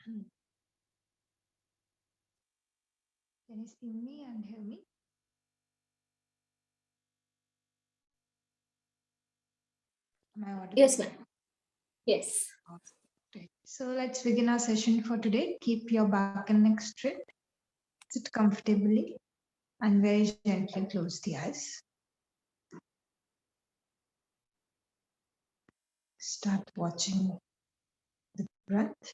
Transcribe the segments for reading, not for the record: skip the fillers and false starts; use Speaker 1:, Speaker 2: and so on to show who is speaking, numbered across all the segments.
Speaker 1: Can you see me and hear me? Am I audible?
Speaker 2: Yes, ma'am. Yes.
Speaker 1: Okay. So let's begin our session for today. Keep your back and neck straight. Sit comfortably and very gently close the eyes. Start watching the breath.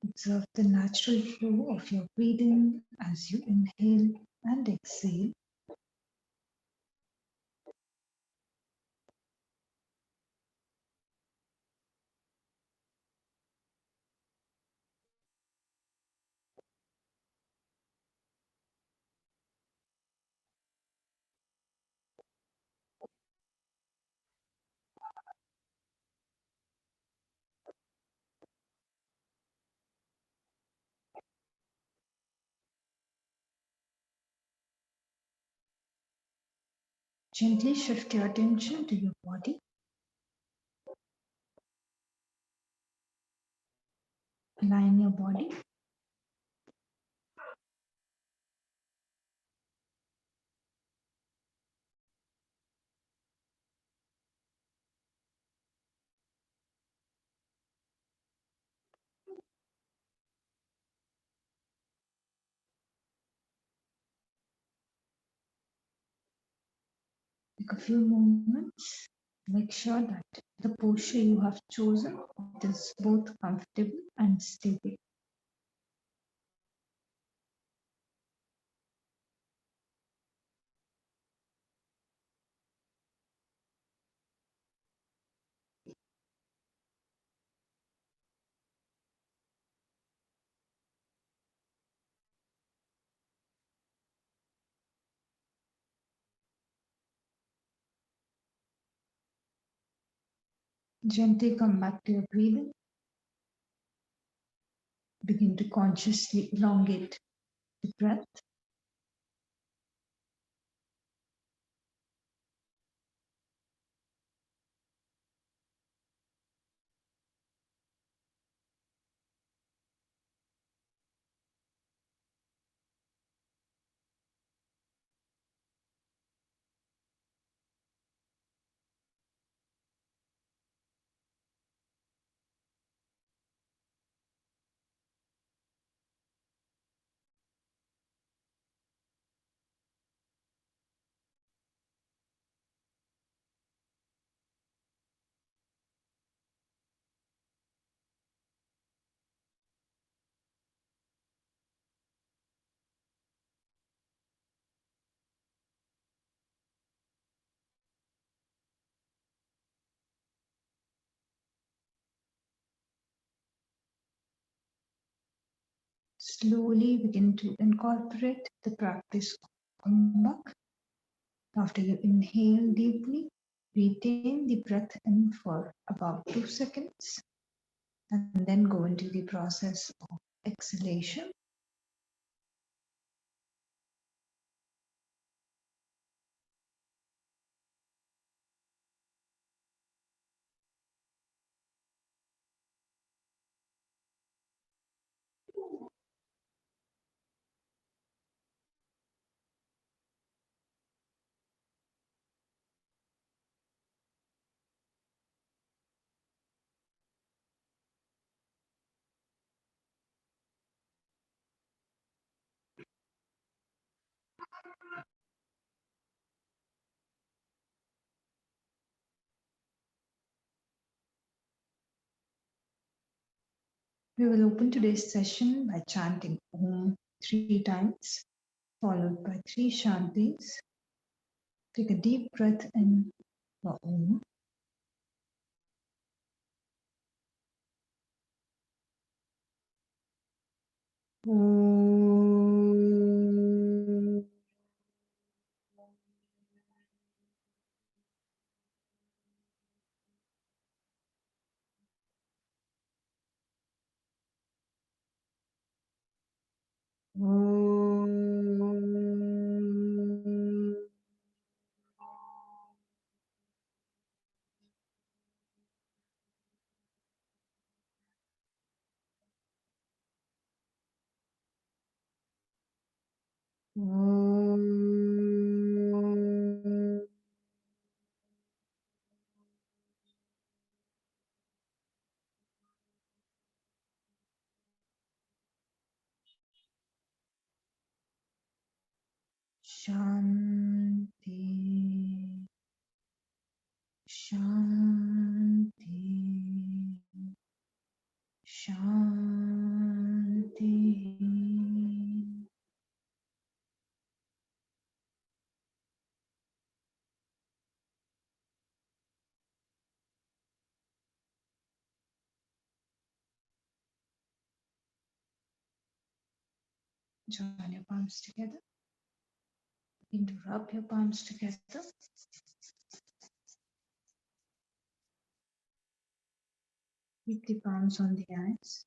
Speaker 1: Observe the natural flow of your breathing as you inhale and exhale. Gently shift your attention to your body. Align your body. Take a few moments. Make sure that the posture you have chosen is both comfortable and stable. Gently come back to your breathing. Begin to consciously elongate the breath. Slowly begin to incorporate the practice of Kumbhak. After you inhale deeply, retain the breath in for about 2 seconds and then go into the process of exhalation. We will open today's session by chanting Om 3 times, followed by 3 Shantis. Take a deep breath in for Om. Om. Om. Shanti, Shanti, Shanti. Join your palms together. Begin to rub your palms together. Keep the palms on the eyes.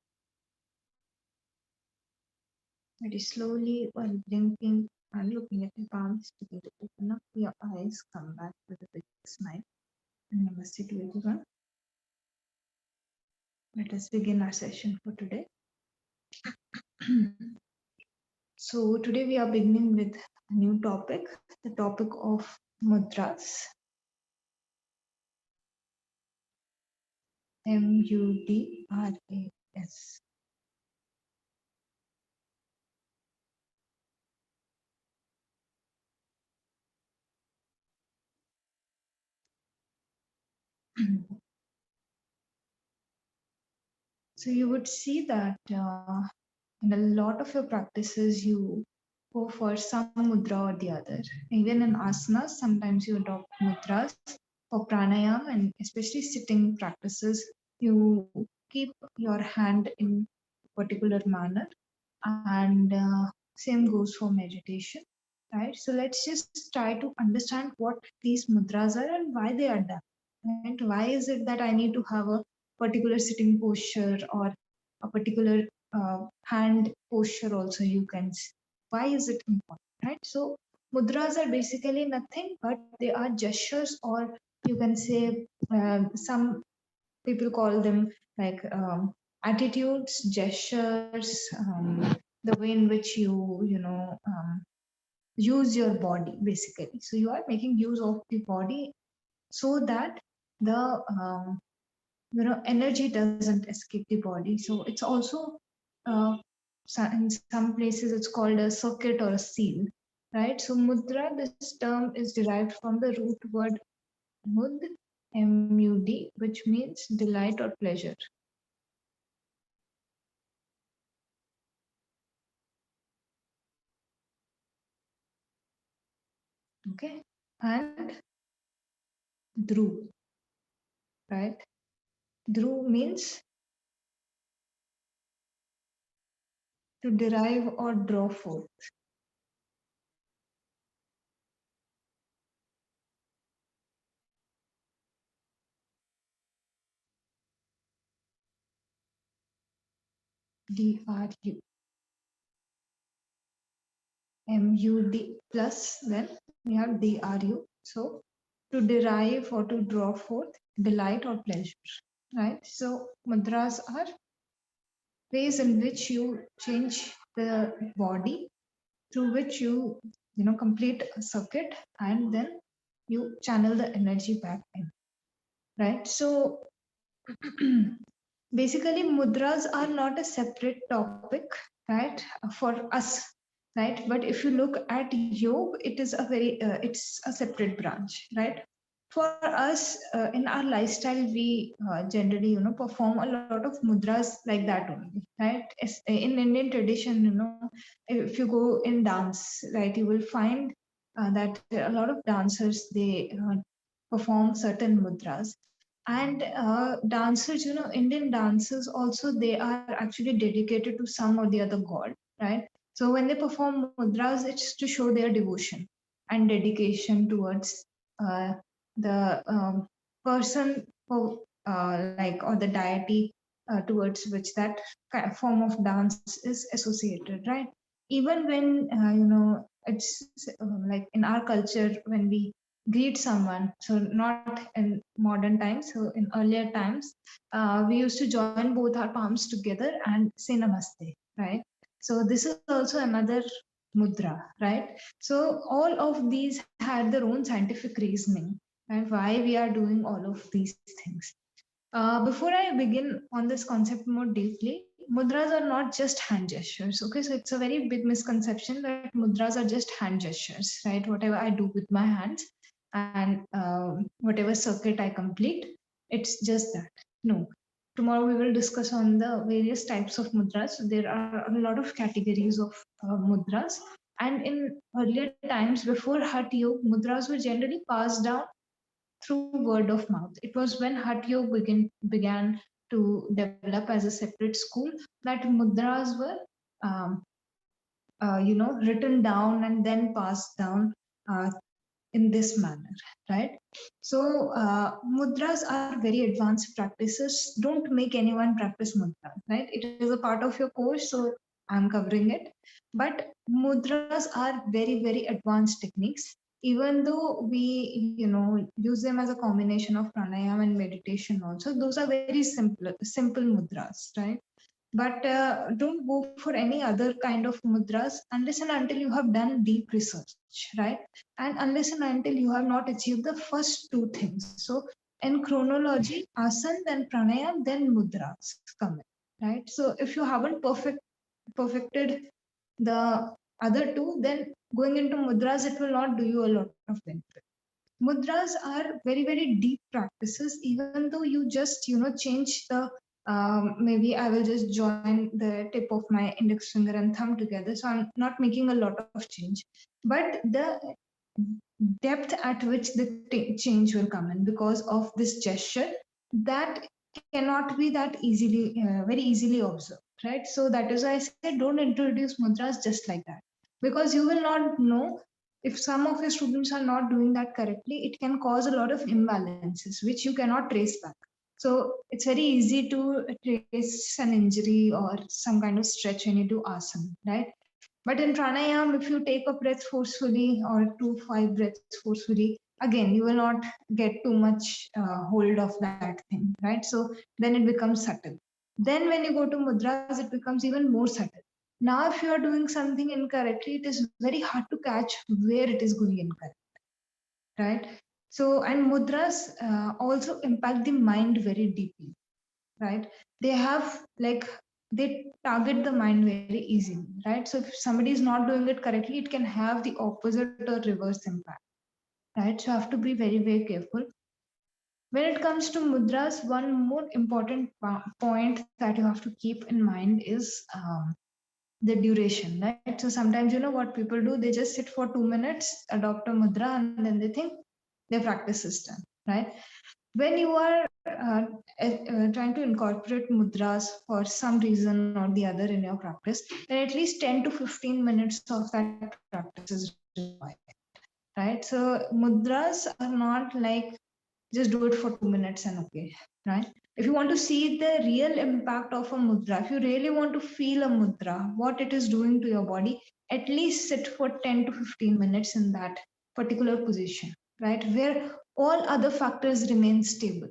Speaker 1: Very slowly, while blinking and looking at your palms, begin to open up your eyes. Come back with a big smile. And namaste to everyone. Let us begin our session for today. So today we are beginning with a new topic, the topic of mudras. Mudras. So you would see that in a lot of your practices, you go for some mudra or the other. Even in asanas, sometimes you adopt mudras. For pranayama and especially sitting practices, you keep your hand in a particular manner, and same goes for meditation, right? So let's just try to understand what these mudras are and why they are done. Right? Why is it that I need to have a particular sitting posture or a particular hand posture also, you can see. Why is it important, right? So mudras are basically nothing but they are gestures, or you can say some people call them like attitudes, gestures, the way in which you use your body basically. So you are making use of the body so that the energy doesn't escape the body. So it's also in some places it's called a circuit or a seal, right? So mudra, this term is derived from the root word mud, M-U-D, which means delight or pleasure. Okay, and dhru, right? Dhru means to derive or draw forth. D-R-U. M-U-D plus, then we have D-R-U. So to derive or to draw forth delight or pleasure, right? So mudras are ways in which you change the body through which you complete a circuit, and then you channel the energy back in, right? So basically mudras are not a separate topic, right, for us, right? But if you look at yoga, it is a very it's a separate branch, right? For us in our lifestyle, we generally perform a lot of mudras like that only, right? In Indian tradition, if you go in dance, right, you will find that a lot of dancers, they perform certain mudras. And dancers, Indian dancers also, they are actually dedicated to some or the other god, right? So when they perform mudras, it's to show their devotion and dedication towards uh, the person who like, or the deity towards which that form of dance is associated, right? Even when it's like in our culture, when we greet someone, so not in modern times, so in earlier times, we used to join both our palms together and say namaste, right? So this is also another mudra, right? So all of these had their own scientific reasoning and why we are doing all of these things. Before I begin on this concept more deeply, mudras are not just hand gestures. Okay, so it's a very big misconception that mudras are just hand gestures, right? Whatever I do with my hands and whatever circuit I complete, it's just that. No. Tomorrow we will discuss on the various types of mudras. So there are a lot of categories of mudras. And in earlier times, before Hatha Yoga, mudras were generally passed down through word of mouth. It was when Hatha Yoga began to develop as a separate school that mudras were, um, written down and then passed down in this manner, right? So mudras are very advanced practices. Don't make anyone practice mudra, right? It is a part of your course, so I'm covering it. But mudras are very, very advanced techniques. Even though we, use them as a combination of pranayama and meditation also, those are very simple mudras, right? But don't go for any other kind of mudras unless and until you have done deep research, right? And unless and until you have not achieved the first two things. So in chronology, asana, then pranayam, then mudras come in, right? So if you haven't perfected the other two, then going into mudras, it will not do you a lot of benefit. Mudras are very, very deep practices, even though you just, change the, maybe I will just join the tip of my index finger and thumb together. So I'm not making a lot of change, but the depth at which the change will come in because of this gesture, that cannot be that easily, very easily observed, right? So that is why I said don't introduce mudras just like that, because you will not know. If some of your students are not doing that correctly, it can cause a lot of imbalances which you cannot trace back. So it's very easy to trace an injury or some kind of stretch when you do asana, right? But in pranayam, if you take a breath forcefully or 2-5 breaths forcefully, again, you will not get too much hold of that thing, right? So then it becomes subtle. Then when you go to mudras, it becomes even more subtle. Now, if you are doing something incorrectly, it is very hard to catch where it is going incorrect, right? So, and mudras also impact the mind very deeply, right? They have like, they target the mind very easily, right? So if somebody is not doing it correctly, it can have the opposite or reverse impact, right? So you have to be very, very careful. When it comes to mudras, one more important point that you have to keep in mind is the duration, right? So sometimes, what people do, they just sit for 2 minutes, adopt a mudra, and then they think their practice is done, right? When you are trying to incorporate mudras for some reason or the other in your practice, then at least 10 to 15 minutes of that practice is required, right? So mudras are not like just do it for 2 minutes and okay, right? If you want to see the real impact of a mudra, if you really want to feel a mudra, what it is doing to your body, at least sit for 10 to 15 minutes in that particular position, right? Where all other factors remain stable.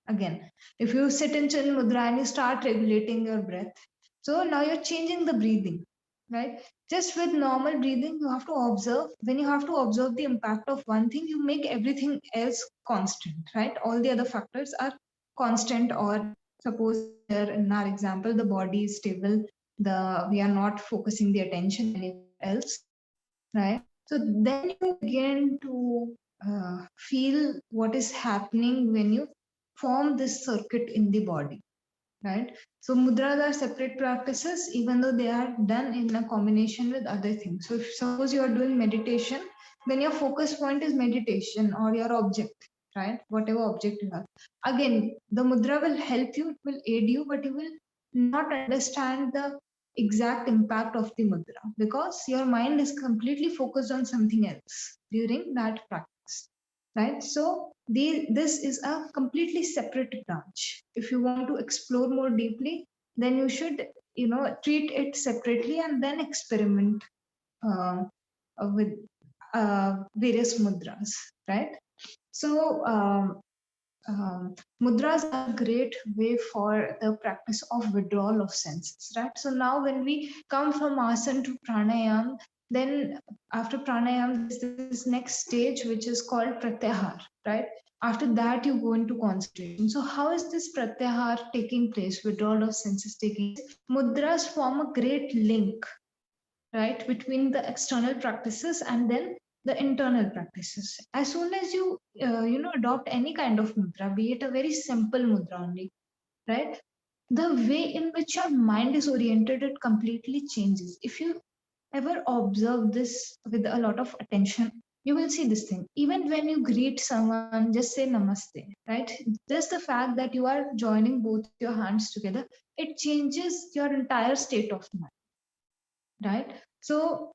Speaker 1: Again, if you sit in Chin Mudra and you start regulating your breath, so now you're changing the breathing, right? Just with normal breathing, you have to observe. When you have to observe the impact of one thing, you make everything else constant, right? All the other factors are constant, or suppose here in our example, the body is stable, we are not focusing the attention anywhere else, right? So then you begin to feel what is happening when you form this circuit in the body, right? So mudras are separate practices, even though they are done in a combination with other things. So if suppose you are doing meditation, then your focus point is meditation or your object, right? Whatever object you have. Again, the mudra will help you, it will aid you, but you will not understand the exact impact of the mudra because your mind is completely focused on something else during that practice, right? So this is a completely separate branch. If you want to explore more deeply, then you should, treat it separately and then experiment uh, with various mudras, right? So mudras are a great way for the practice of withdrawal of senses, right? So now when we come from asana to pranayam, Then after pranayam, there's this next stage which is called pratyahar, right? After that, you go into concentration. So how is this pratyahar taking place? Withdrawal of senses taking place. Mudras form a great link, right, between the external practices and then the internal practices. As soon as you adopt any kind of mudra, be it a very simple mudra only, right, the way in which your mind is oriented, it completely changes. If you ever observe this with a lot of attention, you will see this thing. Even when you greet someone, just say namaste, right? Just the fact that you are joining both your hands together, it changes your entire state of mind, right? So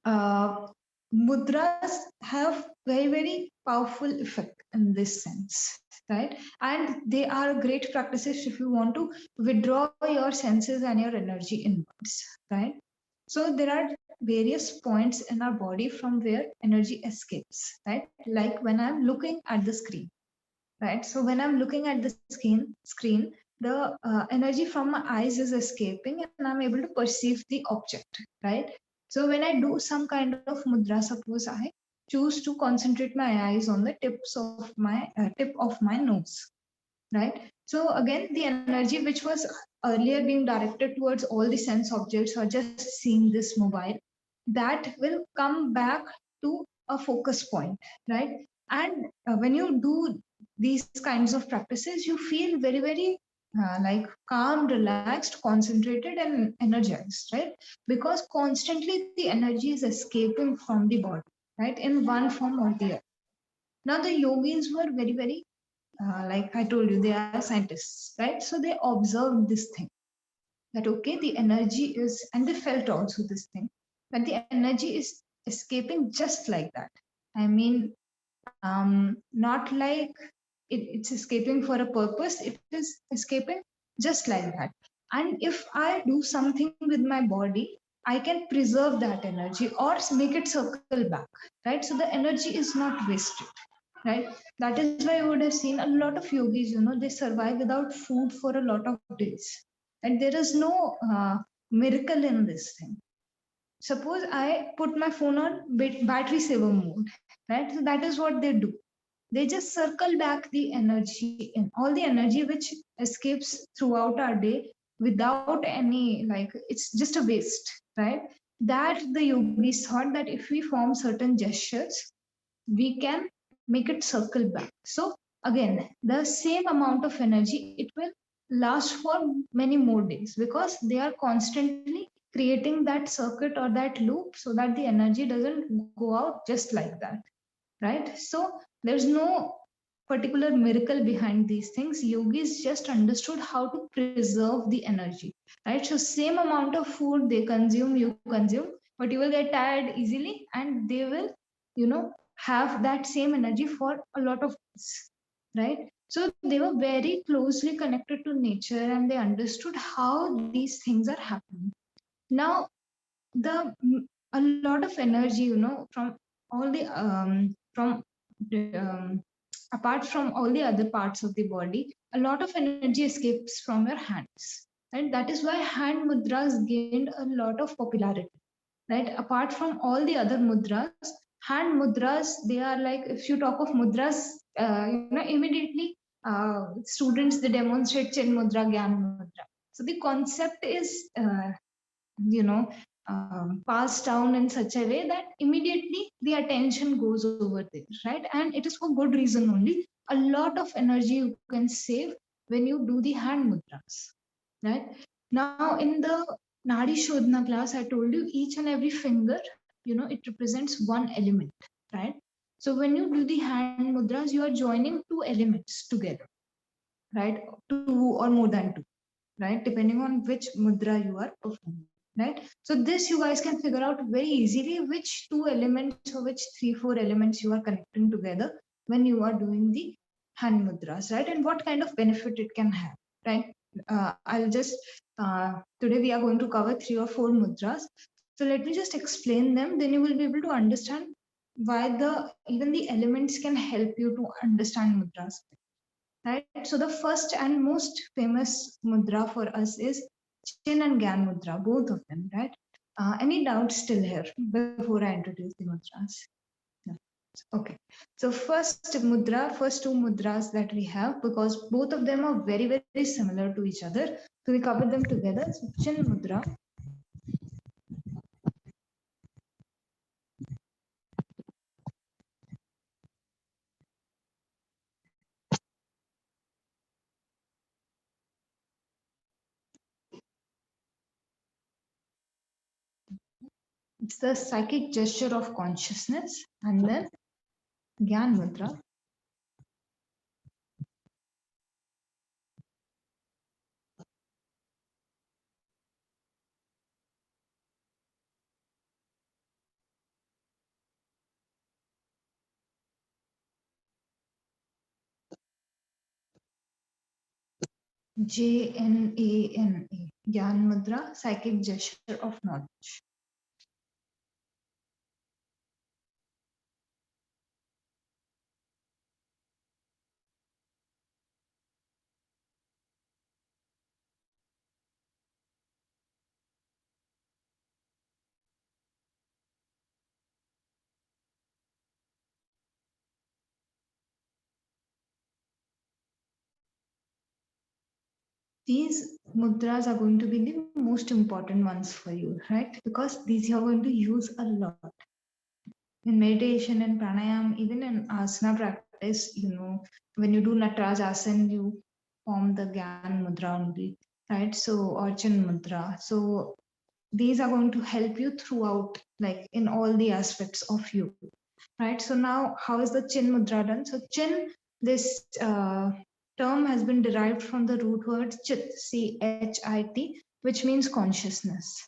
Speaker 1: uh, mudras have very, very powerful effect in this sense, right? And they are great practices if you want to withdraw your senses and your energy inwards, right? So there are various points in our body from where energy escapes, right? Like when I'm looking at the screen, right? So when I'm looking at the screen, the energy from my eyes is escaping and I'm able to perceive the object, right? So when I do some kind of mudra, suppose I choose to concentrate my eyes on the tip of my nose, right? So again, the energy which was earlier being directed towards all the sense objects or just seeing this mobile, that will come back to a focus point, right? And when you do these kinds of practices, you feel very, very like calm, relaxed, concentrated, and energized, right? Because constantly the energy is escaping from the body, right, in one form or the other. Now, the yogis were very, very like I told you, they are scientists, right? So they observed this thing that okay, the energy is, and they felt also this thing that the energy is escaping just like that. I mean, not like it's escaping for a purpose, it is escaping just like that. And if I do something with my body, I can preserve that energy or make it circle back, right? So the energy is not wasted, right? That is why you would have seen a lot of yogis, they survive without food for a lot of days. And there is no miracle in this thing. Suppose I put my phone on battery saver mode, right? So that is what they do. They just circle back the energy in all the energy which escapes throughout our day without any, like, it's just a waste, right? That the yogis thought that if we form certain gestures, we can make it circle back. So again, the same amount of energy, it will last for many more days because they are constantly creating that circuit or that loop so that the energy doesn't go out just like that, right? So there's no particular miracle behind these things. Yogis just understood how to preserve the energy, right? So same amount of food they consume, you consume, but you will get tired easily and they will, have that same energy for a lot of days, right? So they were very closely connected to nature and they understood how these things are happening. Now, the a lot of energy, from all the apart from all the other parts of the body, a lot of energy escapes from your hands, and that is why hand mudras gained a lot of popularity, right? Apart from all the other mudras, hand mudras, they are like, if you talk of mudras, immediately students, they demonstrate Chin Mudra, 𝐾𝐚𝐲 Mudra. So the concept is you know passed down in such a way that immediately the attention goes over there, right? And it is for good reason only. A lot of energy you can save when you do the hand mudras, right? Now in the Nadi Shodhana class, I told you each and every finger, it represents one element, right? So when you do the hand mudras, you are joining two elements together, right? Two or more than two, right? Depending on which mudra you are performing, right? So this you guys can figure out very easily which two elements or which three, four elements you are connecting together when you are doing the hand mudras, right? And what kind of benefit it can have, right? I'll just, today we are going to cover 3 or 4 mudras. So let me just explain them, then you will be able to understand why even the elements can help you to understand mudras, right? So the first and most famous mudra for us is Chin and 𝐾𝐚𝐲 Mudra, both of them, right? Any doubts still here before I introduce the mudras? No. Okay. So first two mudras that we have, because both of them are very, very similar to each other. So we cover them together. So Chin Mudra. It's the psychic gesture of consciousness. And then Gyan Mudra. JNANA. Gyan Mudra, psychic gesture of knowledge. These mudras are going to be the most important ones for you, right? Because these you are going to use a lot in meditation and pranayam, even in asana practice. When you do Natarajasana, you form the Gyan Mudra only, right? So, or Chin Mudra. So these are going to help you throughout, like in all the aspects of you, right? So now, how is the Chin Mudra done? So Chin, this term has been derived from the root word Chit, CHIT, which means consciousness.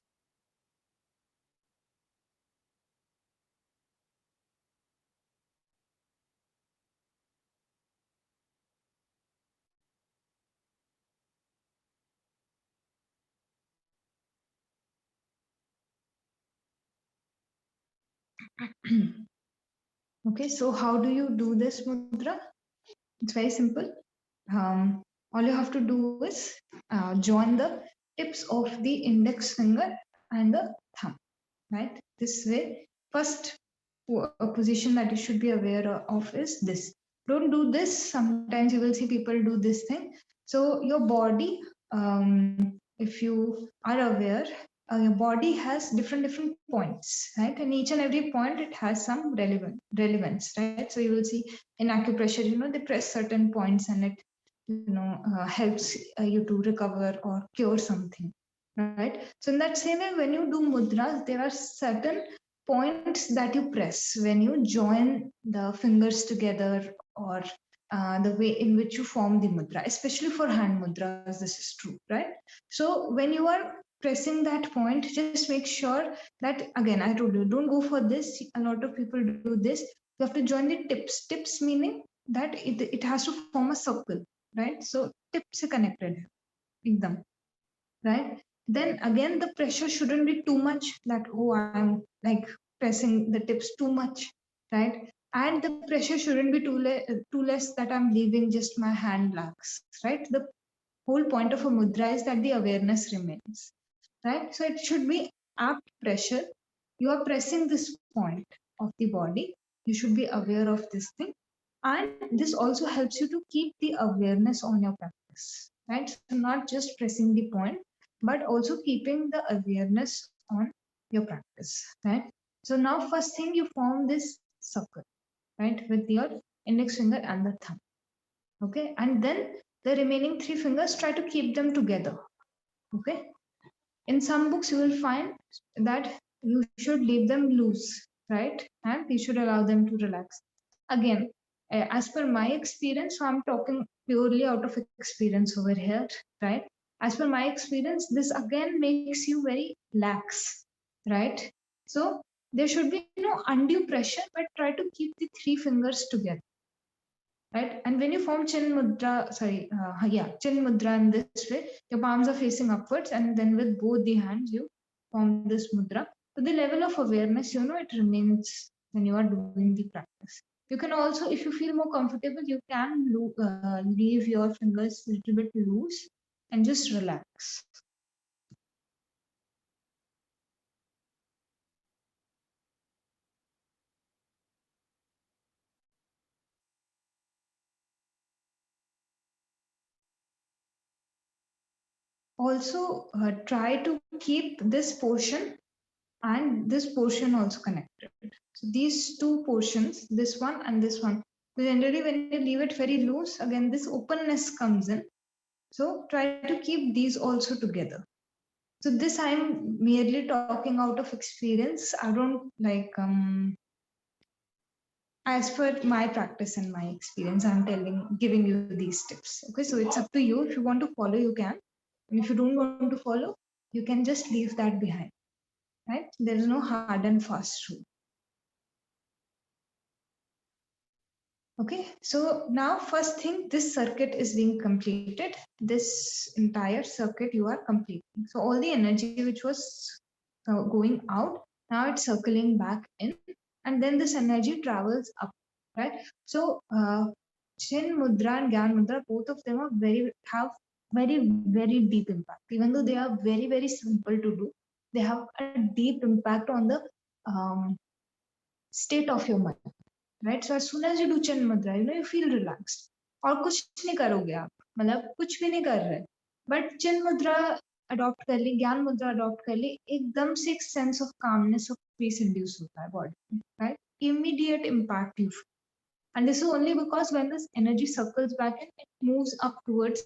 Speaker 1: Okay, so how do you do this mudra? It's very simple. All you have to do is join the tips of the index finger and the thumb, right? This way, first position that you should be aware of is this. Don't do this. Sometimes you will see people do this thing. So your body, if you are aware, your body has different points, right? And each and every point, it has some relevance, right? So you will see in acupressure, they press certain points and it, helps you to recover or cure something, right? So in that same way, when you do mudras, there are certain points that you press when you join the fingers together, or the way in which you form the mudra, especially for hand mudras, this is true, right? So when you are pressing that point, just make sure that, again, I told you, don't go for this. A lot of people do this. You have to join the tips. Tips meaning that it has to form a circle, right? So tips are connected, ekdam, right? Then again, the pressure shouldn't be too much that, oh, I'm like pressing the tips too much, right? And the pressure shouldn't be too less that I'm leaving just my hand lax, right? The whole point of a mudra is that the awareness remains, right? So it should be apt pressure. You are pressing this point of the body. You should be aware of this thing. And this also helps you to keep the awareness on your practice, right? So not just pressing the point, but also keeping the awareness on your practice, right? So now first thing, you form this circle, right? With your index finger and the thumb. Okay. And then the remaining three fingers, try to keep them together. Okay. In some books, you will find that you should leave them loose, right? And you should allow them to relax. Again, as per my experience, so I'm talking purely out of experience over here, right? As per my experience, this again makes you very lax, right? So there should be no undue pressure, but try to keep the three fingers together, right? And when you form Chin Mudra, Chin Mudra in this way, your palms are facing upwards, and then with both the hands, you form this mudra. So the level of awareness, it remains when you are doing the practice. You can also, if you feel more comfortable, you can leave your fingers a little bit loose and just relax. also try to keep this portion and this portion also connected. So these two portions, this one and this one. So generally when you leave it very loose, again this openness comes in. So try to keep these also together. So this I'm merely talking out of experience. I don't like as per my practice and my experience, I'm giving you these tips. Okay, so it's up to you. If you want to follow, you can. And if you don't want to follow, you can just leave that behind. Right? There is no hard and fast rule. Okay, so now first thing, this circuit is being completed. This entire circuit you are completing. So all the energy which was going out, now it's circling back in, and then this energy travels up, right? So Chin Mudra and Gyan Mudra, both of them have very deep impact. Even though they are very simple to do, they have a deep impact on the state of your mind. Right, so as soon as you do Chin Mudra, you feel relaxed. और कुछ नहीं करोगे आप, मतलब कुछ भी नहीं कर रहे, but Chin Mudra adopt कर ली, ज्ञान मुद्रा adopt कर ली, एकदम से एक sense of calmness of peace induce होता है body, right? Immediate impact you feel. And this is only because when this energy circles back and it moves up towards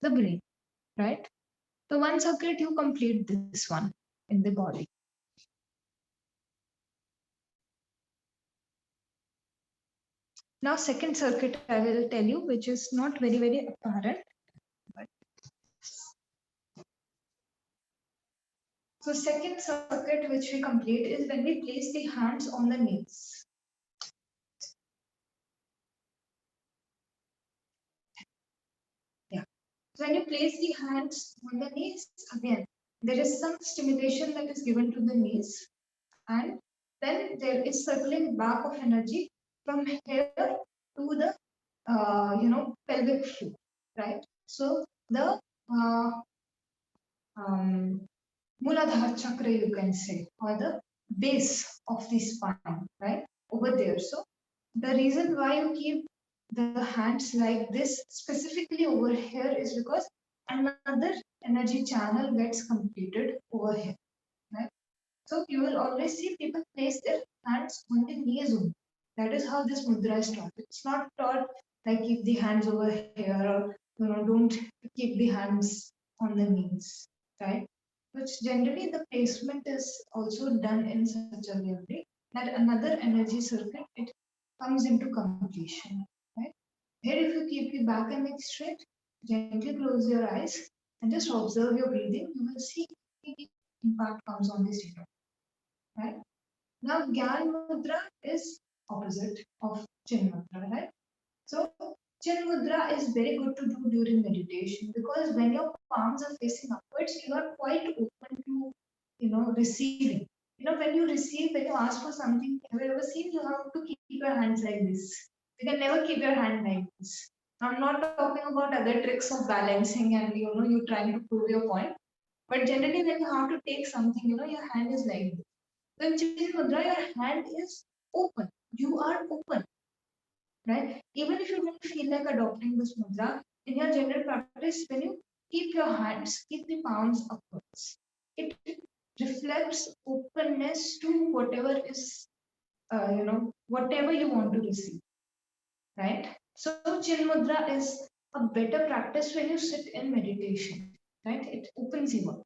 Speaker 1: the brain, right? So one circuit you complete this one in the body. Now second circuit I will tell you, which is not very apparent. But so second circuit which we complete is when we place the hands on the knees. Yeah. So when you place the hands on the knees, again, there is some stimulation that is given to the knees, and then there is circling back of energy from here to the pelvic floor, right? So the Muladhara chakra, you can say, or the base of the spine, right? Over there. So the reason why you keep the hands like this specifically over here is because another energy channel gets completed over here, right? So you will always see people place their hands on the knees only. That is how this mudra is taught. It's not taught like keep the hands over here, or don't keep the hands on the knees, right? Which generally the placement is also done in such a way that another energy circuit it comes into completion, right? Here, if you keep your back and neck straight, gently close your eyes and just observe your breathing, you will see the impact comes on the state, right? Now, Gyan Mudra is opposite of Chin Mudra, right? So, Chin Mudra is very good to do during meditation because when your palms are facing upwards, you are quite open to, receiving. When you receive, when you ask for something, have you ever seen you have to keep your hands like this? You can never keep your hand like this. I'm not talking about other tricks of balancing and you trying to prove your point. But generally, when you have to take something, your hand is like this. So in Chin Mudra, your hand is open. You are open, right? Even if you don't feel like adopting this mudra, in your general practice, when you keep your hands, keep the palms upwards, it reflects openness to whatever is, whatever you want to receive, right? So Chin Mudra is a better practice when you sit in meditation, right? It opens you up.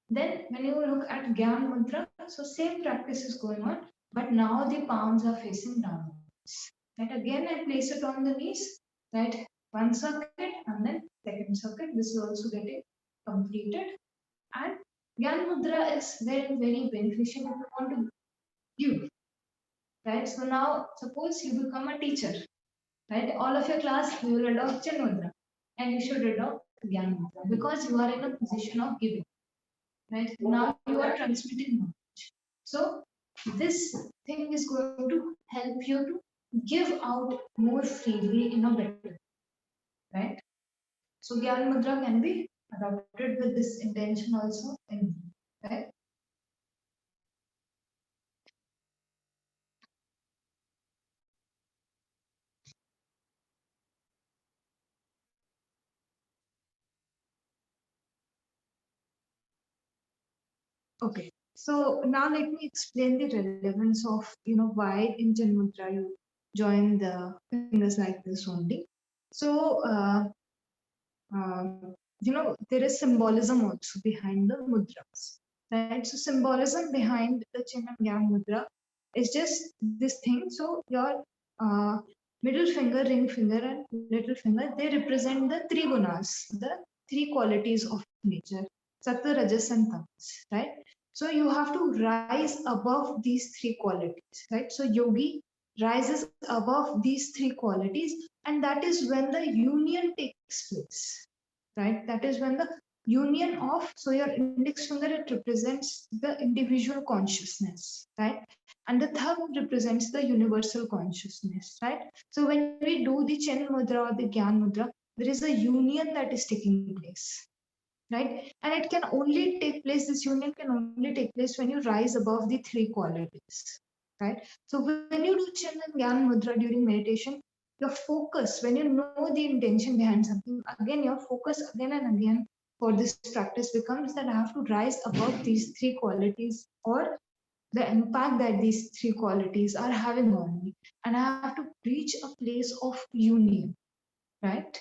Speaker 1: Then when you look at Gyan Mudra, so same practice is going on, but now the palms are facing downwards. Right, again I place it on the knees, right? One circuit and then second circuit. This is also getting completed. And Gyan Mudra is very beneficial if you want to give. Right? So now suppose you become a teacher, right? All of your class you will adopt Chin Mudra and you should adopt Gyan Mudra because you are in a position of giving. Right? Now you are transmitting knowledge. So this thing is going to help you to give out more freely in a better way, right? So Gyan Mudra can be adopted with this intention also, right? Okay. So now let me explain the relevance of, why in Chin Mudra you join the fingers like this only. So, there is symbolism also behind the mudras, right? So symbolism behind the Chin and Gyan Mudra is just this thing. So your uh, middle finger, ring finger, and little finger, they represent the three gunas, the three qualities of nature, Sattva, Rajas, and Tamas, right? So you have to rise above these three qualities, right? So yogi rises above these three qualities, and that is when the union takes place, right? That is when the union of, so your index finger, it represents the individual consciousness, right? And the thumb represents the universal consciousness, right? So when we do the Chin Mudra or the Gyan Mudra, there is a union that is taking place, right? And it can only take place, this union can only take place when you rise above the three qualities, right? So when you do Chin and Gyan Mudra during meditation, your focus, when you know the intention behind something, again, your focus again and again for this practice becomes that I have to rise above these three qualities, or the impact that these three qualities are having on me. And I have to reach a place of union, right?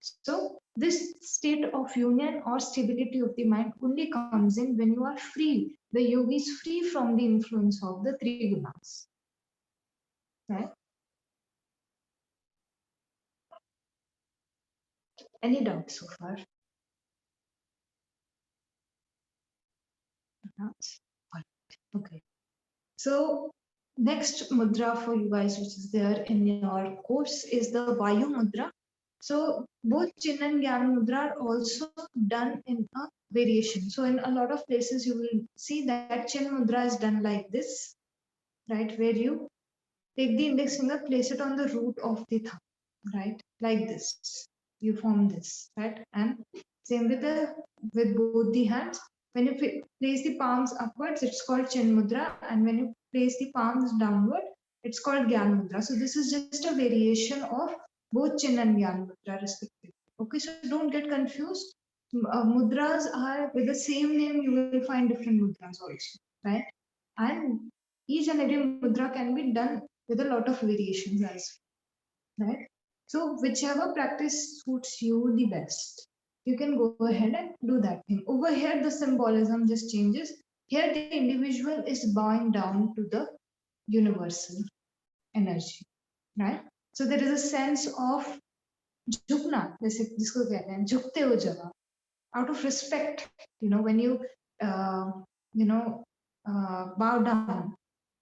Speaker 1: So this state of union or stability of the mind only comes in when you are free. The yogi is free from the influence of the three gunas, right? Any doubts so far? Doubts? Okay. So next mudra for you guys, which is there in your course, is the Vayu Mudra. So both Chin and Gyan Mudra are also done in a variation. So in a lot of places you will see that Chin Mudra is done like this, right? Where you take the index finger, place it on the root of the thumb, right? Like this. You form this, right? And same with both the hands. When you place the palms upwards, it's called Chin Mudra, and when you place the palms downward, it's called Gyan Mudra. So this is just a variation of both Chin and Gyan Mudra respectively. Okay, so don't get confused. Mudras are with the same name, you will find different mudras also, right? And each and every mudra can be done with a lot of variations as well, right? So whichever practice suits you the best, you can go ahead and do that thing. Over here, the symbolism just changes. Here, the individual is bowing down to the universal energy, right? So there is a sense of झुकना, जैसे जिसको कहते हैं झुकते हो जगह, out of respect, when you uh, you know bow down,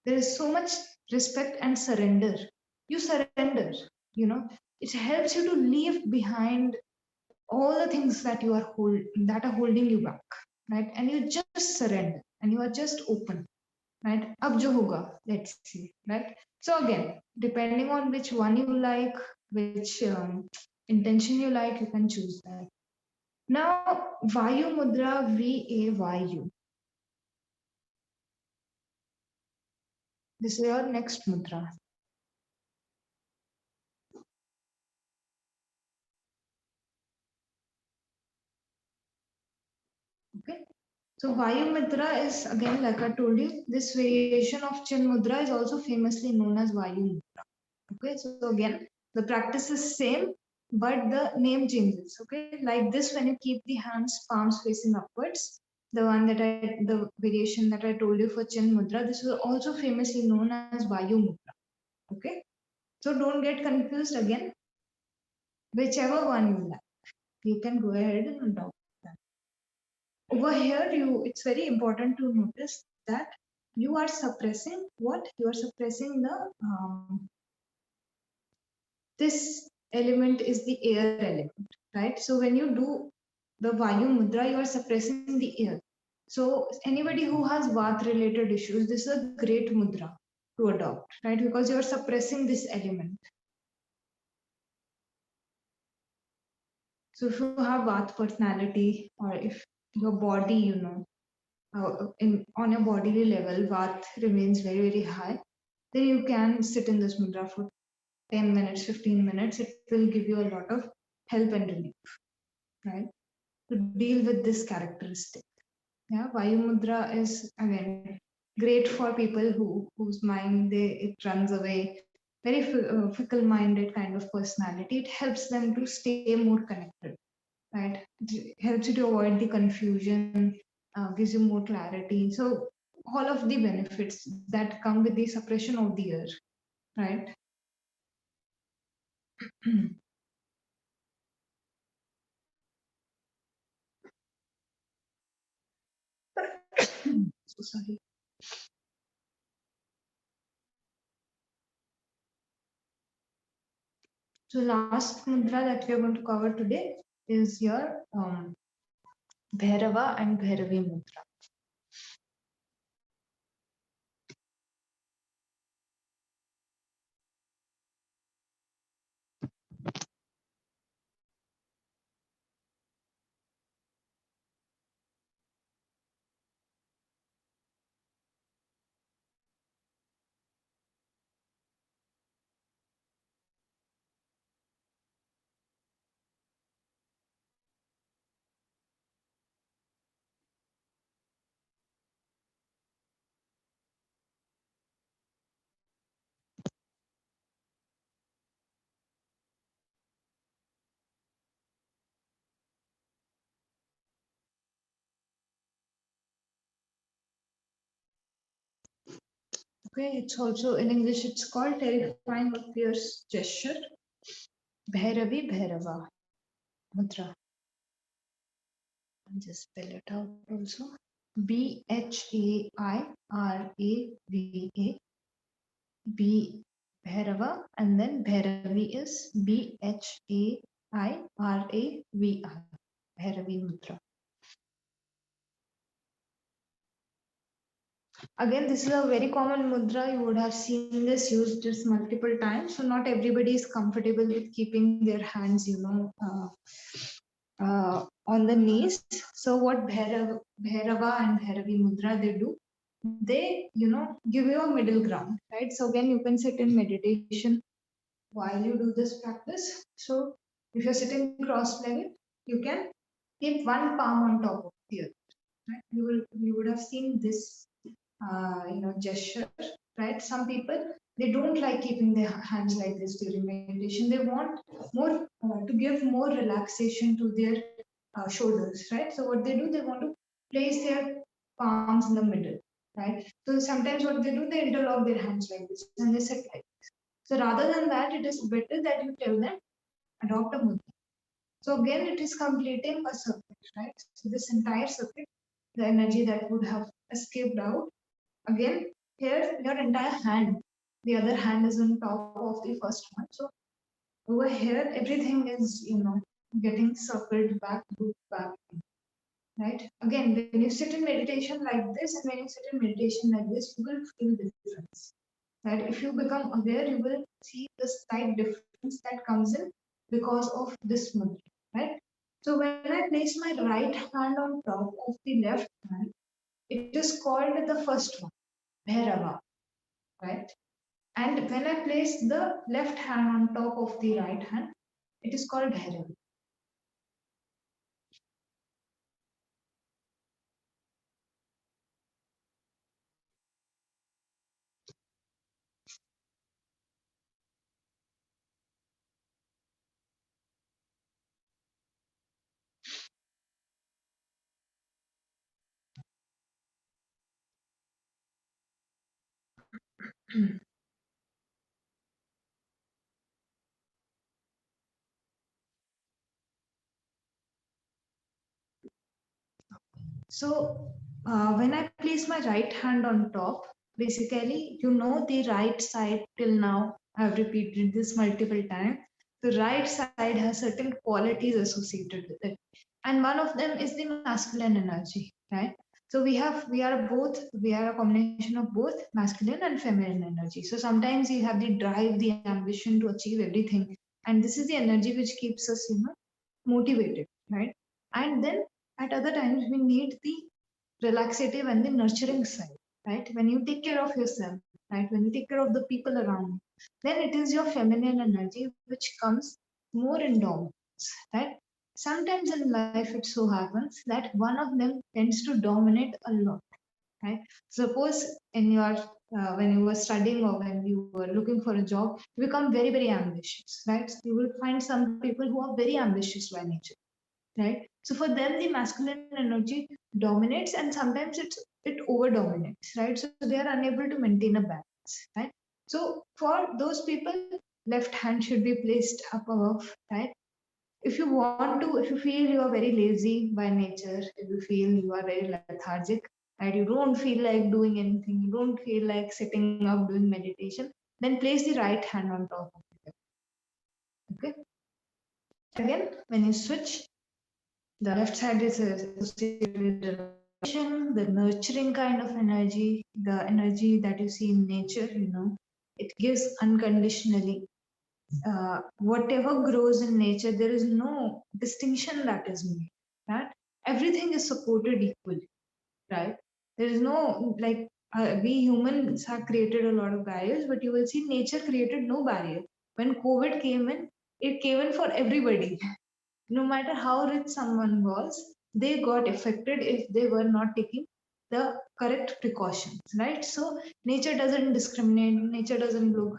Speaker 1: there is so much respect and surrender. You surrender, it helps you to leave behind all the things that that are holding you back, right? And you just surrender and you are just open, right? Ab jo hoga, let's see, right? So again, depending on which one you like, which intention you like, you can choose that. Now, Vayu Mudra, VAYU. This is your next mudra. Okay. So Vayu Mudra is, again, like I told you, this variation of Chin Mudra is also famously known as Vayu Mudra. Okay. So again, the practice is same, but the name changes. Okay. Like this, when you keep the hands palms facing upwards, the variation that I told you for Chin Mudra, this is also famously known as Vayu Mudra. Okay. So don't get confused again. Whichever one you like, you can go ahead and adopt that. Over here, it's very important to notice that you are suppressing what? You are suppressing this element is the air element, right? So when you do the Vayu Mudra, you are suppressing the air. So anybody who has Vata related issues, this is a great mudra to adopt, right? Because you are suppressing this element. So if you have Vata personality, or if your body, on a bodily level, Vata remains very, very high, then you can sit in this mudra for 10 minutes, 15 minutes. It will give you a lot of help and relief, right? To deal with this characteristic. Yeah, Vayu Mudra is again great for people whose mind it runs away, very fickle-minded kind of personality. It helps them to stay more connected, right? It helps you to avoid the confusion, gives you more clarity. So all of the benefits that come with the suppression of the ear, right? So sorry. So last mudra that we are going to cover today is your Bhairava and Bhairavi mudra. Okay, it's also in English, it's called terrifying or fierce gesture. Bhairavi Bhairava Mudra. I'll just spell it out also. Bhairava, B Bhairava, and then Bhairavi is Bhairavi, Bhairavi Mudra. Again, this is a very common mudra. You would have seen this used just multiple times. So not everybody is comfortable with keeping their hands, on the knees. So what Bhairava and Bhairavi mudra they do, they, give you a middle ground, right? So again, you can sit in meditation while you do this practice. So if you're sitting cross-legged, you can keep one palm on top of the other. Right? You would have seen this gesture, right? Some people they don't like keeping their hands like this during meditation. They want more to give more relaxation to their shoulders, right? So what they do, they want to place their palms in the middle, right? So sometimes what they do, they interlock their hands like this and they sit like this. So rather than that, it is better that you tell them adopt a mudra. So again, it is completing a circuit, right? So this entire circuit, the energy that would have escaped out. Again, here your entire hand, the other hand is on top of the first one. So over here, everything is, getting circled back, looped back, right? Again, when you sit in meditation like this and when you sit in meditation like this, you will feel the difference, right? If you become aware, you will see the slight difference that comes in because of this mudra, right? So when I place my right hand on top of the left hand, it is called the first one, Bhairava, right? And when I place the left hand on top of the right hand, it is called Bhairavi. So when I place my right hand on top, basically, the right side till now, I've repeated this multiple times. The right side has certain qualities associated with it. And one of them is the masculine energy, right? So we are a combination of both masculine and feminine energy. So sometimes you have the drive, the ambition to achieve everything. And this is the energy which keeps us, motivated, right? And then at other times, we need the relaxative and the nurturing side, right? When you take care of yourself, right? When you take care of the people around you, then it is your feminine energy which comes more in dominance, right? sometimes in life it so happens that one of them tends to dominate a lot, right? Suppose in your when you were studying or when you were looking for a job, you become very, very ambitious, right? So you will find some people who are very ambitious by nature, right? So for them, the masculine energy dominates, and sometimes it over dominates, right? So they are unable to maintain a balance, right? So for those people, left hand should be placed up above, right? If you want to, if you feel you are very lazy by nature, if you feel you are very lethargic, right, you don't feel like doing anything, you don't feel like sitting up doing meditation, then place the right hand on top of it. Okay. Again, when you switch, the left side is associated with relaxation, the nurturing kind of energy, the energy that you see in nature, it gives unconditionally. Whatever grows in nature, there is no distinction that is made. Right? Everything is supported equally, right? There is no like we humans have created a lot of barriers, but you will see nature created no barrier. When COVID came in, it came in for everybody. No matter how rich someone was, they got affected if they were not taking the correct precautions, right? So nature doesn't discriminate, nature doesn't look,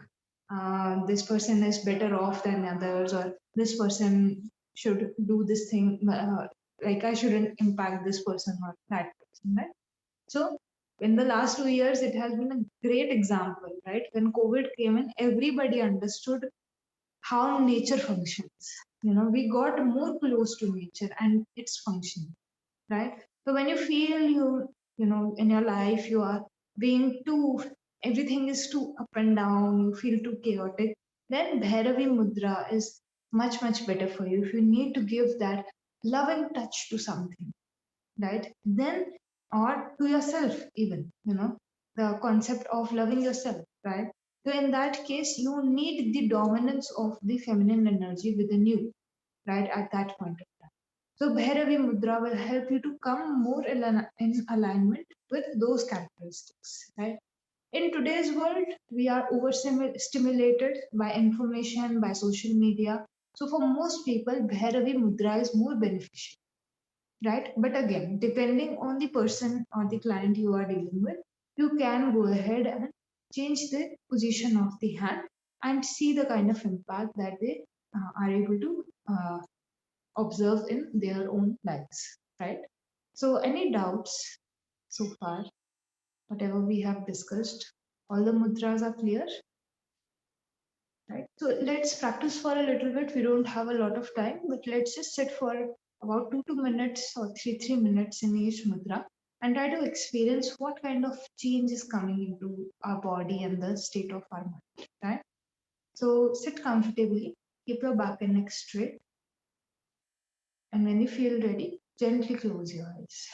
Speaker 1: this person is better off than others, or this person should do this thing, like I shouldn't impact this person or that person, right? So in the last 2 years, it has been a great example, right? When COVID came in, everybody understood how nature functions. We got more close to nature and its function, right? So when you feel in your life you are being too, everything is too up and down, you feel too chaotic, then Bhairavi Mudra is much, much better for you. If you need to give that loving touch to something, right? Then, or to yourself, even, the concept of loving yourself, right? So, in that case, you need the dominance of the feminine energy within you, right? At that point of time. So, Bhairavi Mudra will help you to come more in alignment with those characteristics, right? In today's world, we are overstimulated by information, by social media. So, for most people, Bhairavi Mudra is more beneficial, right? But again, depending on the person or the client you are dealing with, you can go ahead and change the position of the hand and see the kind of impact that they are able to observe in their own lives, right? So, any doubts so far, whatever we have discussed, all the mudras are clear, right? So, let's practice for a little bit. We don't have a lot of time, but let's just sit for about 2 minutes or 3 minutes in each mudra and try to experience what kind of change is coming into our body and the state of our mind, right? So, sit comfortably, keep your back and neck straight, and when you feel ready, gently close your eyes.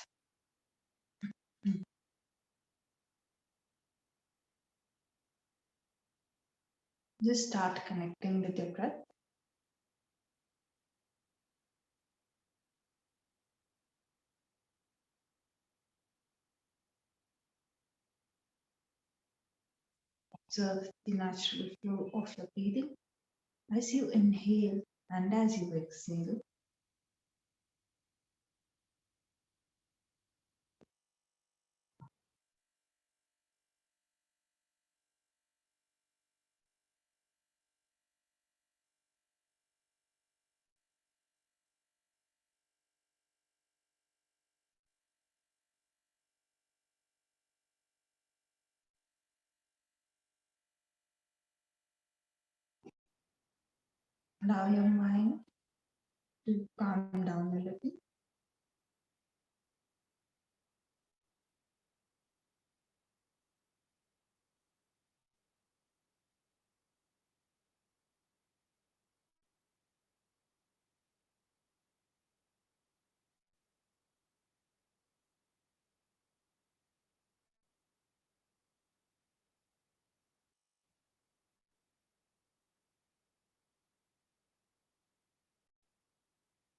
Speaker 1: Just start connecting with your breath. Observe the natural flow of your breathing as you inhale and as you exhale. Allow your mind to calm down a little.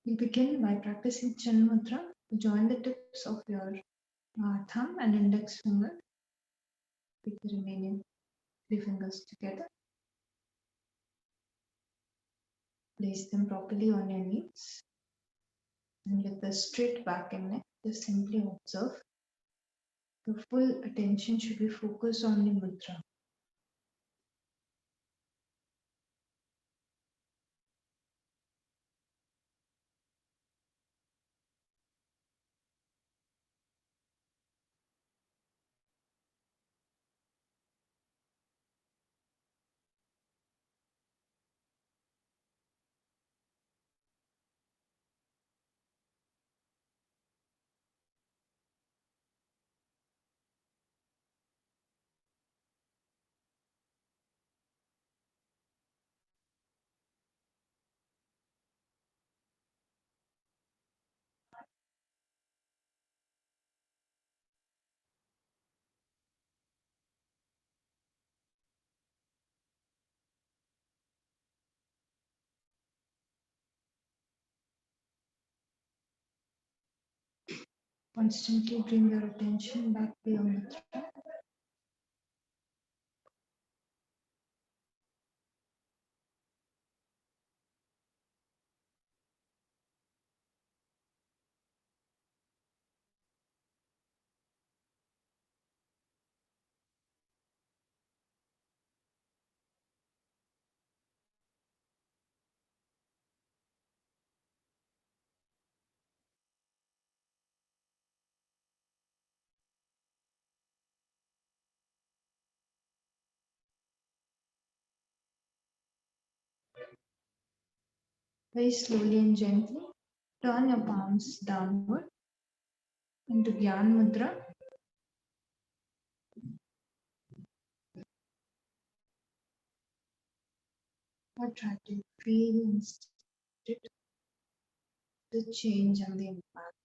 Speaker 1: We begin by practicing Chin Mudra. Join the tips of your thumb and index finger. Keep the remaining 3 fingers together. Place them properly on your knees. And with the straight back and neck, just simply observe. The full attention should be focused on the mudra. Constantly bring your attention back to your mudra. Very slowly and gently turn your palms downward into Jnana Mudra. Or try to feel instead the change and the impact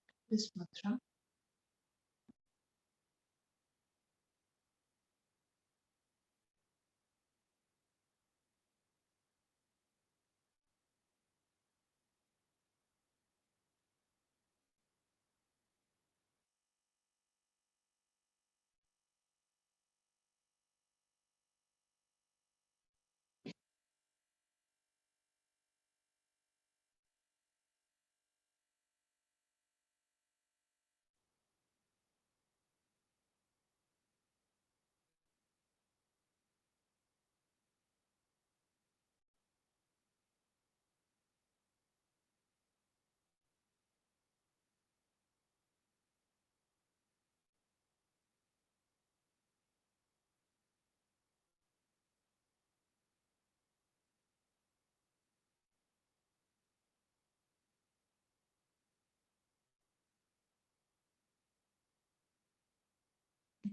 Speaker 1: of this mudra.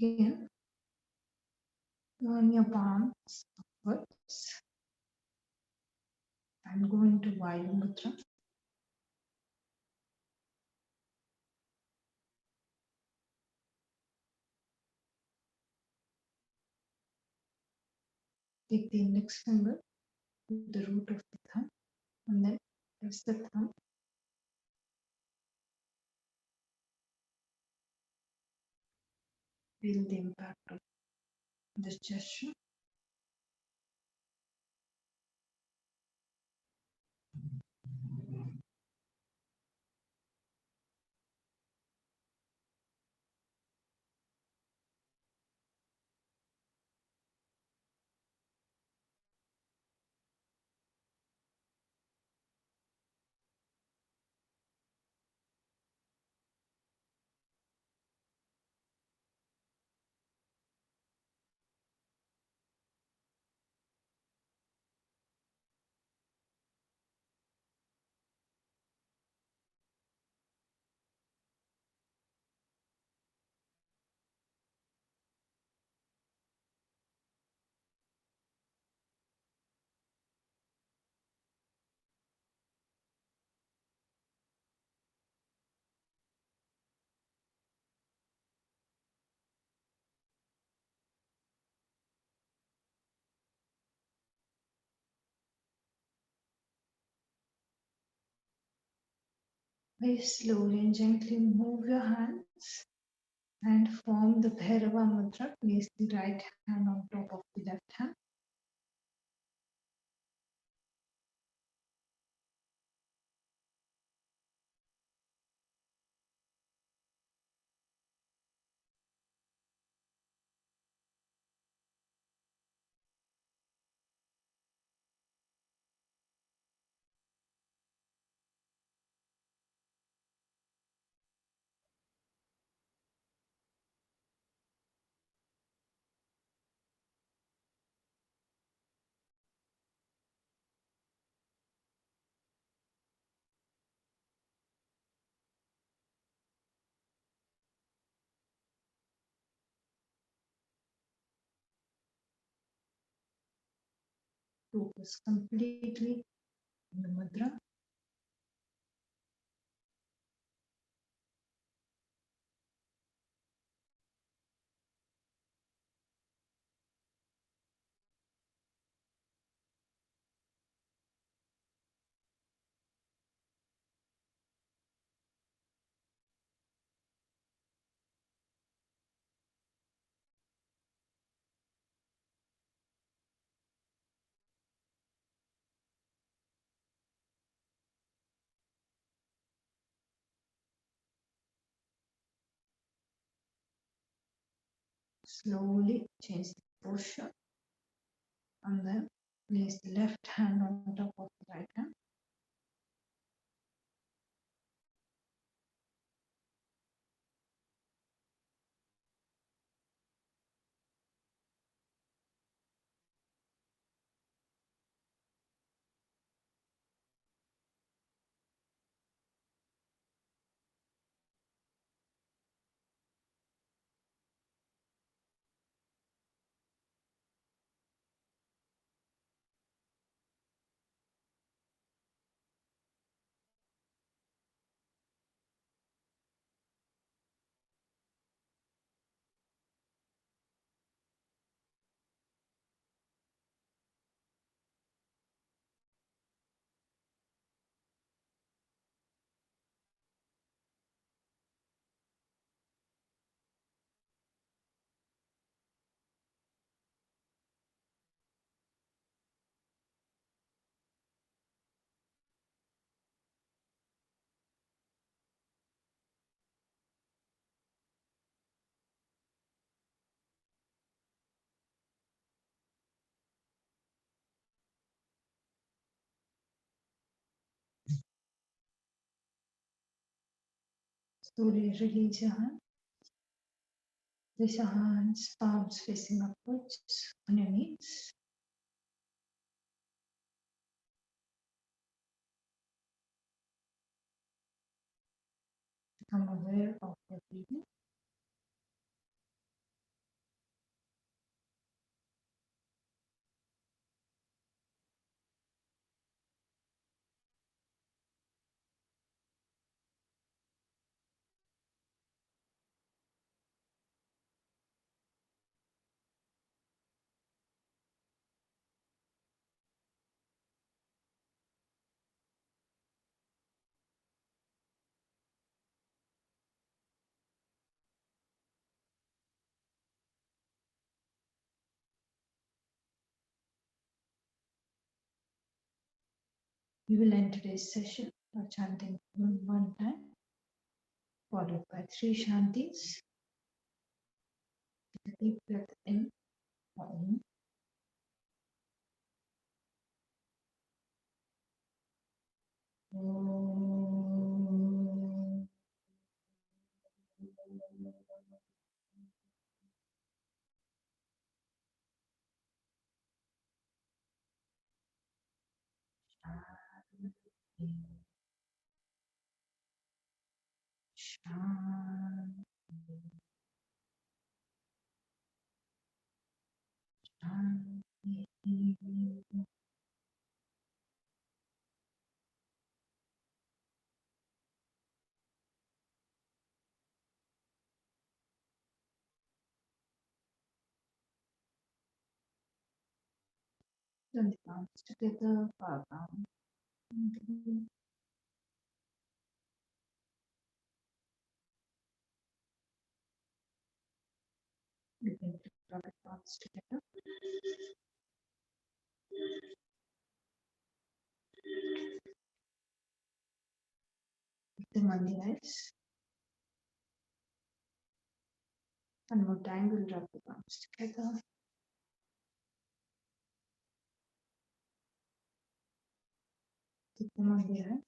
Speaker 1: Again, turn your palms upwards and go into Vayu Mudra. Take the index finger to the root of the thumb and then press the thumb. Feel the impact of this gesture. Very slowly and gently move your hands and form the Bharava Mantra. Place the right hand on top of the left hand. Focus completely on the mudra. Slowly change the posture and then place the left hand on top of the right hand. Slowly release your hand. Place your hands, palms facing upwards on your knees. Become aware of your breathing. We will end today's session by chanting one time, followed by 3 shantis. Take a deep breath in. Om. Om. Shanti. Shanti. Then the palms together, bow down. Begin to rub the palms together. Keep them on the eyes. One more time, we'll rub the palms together. Keep them on the eyes.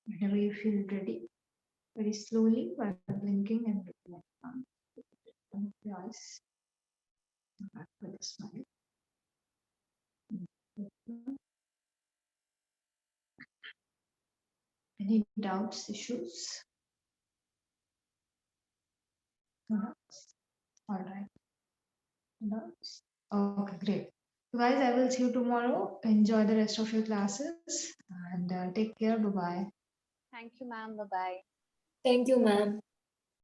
Speaker 1: Whenever you feel ready, very slowly, while blinking and looking at the palms, open your eyes. Come back with a smile. Any doubts, issues? No doubts. All right. No doubts. Okay, great. So guys, I will see you tomorrow. Enjoy the rest of your classes and take care. Bye bye.
Speaker 2: Thank you, ma'am. Bye-bye.
Speaker 3: Thank you, ma'am.